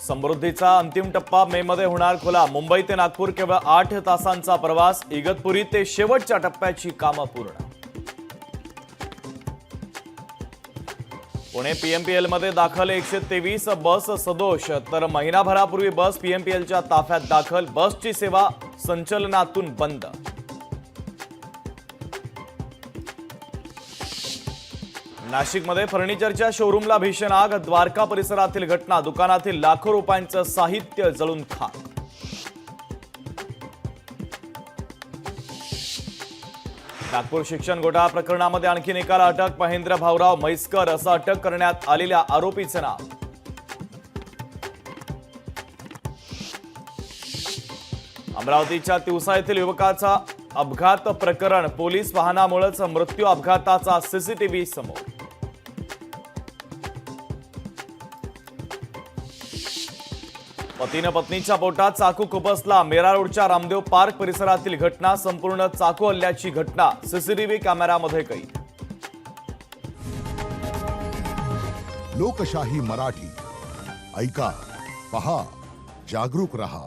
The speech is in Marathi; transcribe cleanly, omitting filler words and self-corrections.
समृद्धीचा अंतिम टप्पा मे मध्ये होणार खुला। मुंबई ते नागपूर केवळ 8 तासांचा प्रवास। इगतपुरी ते शेवटच्या टप्प्याची कामं पूर्ण। पुणे पीएमपीएल मध्ये दाखल 123 बस सदोष, तर महिनाभरापूर्वी बस पीएमपीएलच्या ताफ्यात दाखल। बसची सेवा संचलनातून बंद। नाशिकमध्ये फर्निचरच्या शोरूमला भीषण आग। द्वारका परिसरातील घटना। दुकानातील लाखो रुपयांचं साहित्य जळून खाक। नागपूर शिक्षण घोटाळा प्रकरणामध्ये आणखी एकाला अटक। महेंद्र भाऊराव म्हैसकर असं अटक करण्यात आलेल्या आरोपीचं नाव। अमरावतीच्या तिवसा येथील युवकाचा अपघात प्रकरण। पोलीस वाहनामुळेच मृत्यू। अपघाताचा सीसीटीव्ही समोर। पतीने पत्नीच्या पोटात चाकू खुपसला। मेरा रोडच्या रामदेव पार्क परिसरातील घटना। संपूर्ण चाकू हल्ल्याची घटना सीसीटीव्ही कॅमेऱ्यामध्ये कैद। लोकशाही मराठी ऐका, पहा, जागरूक रहा।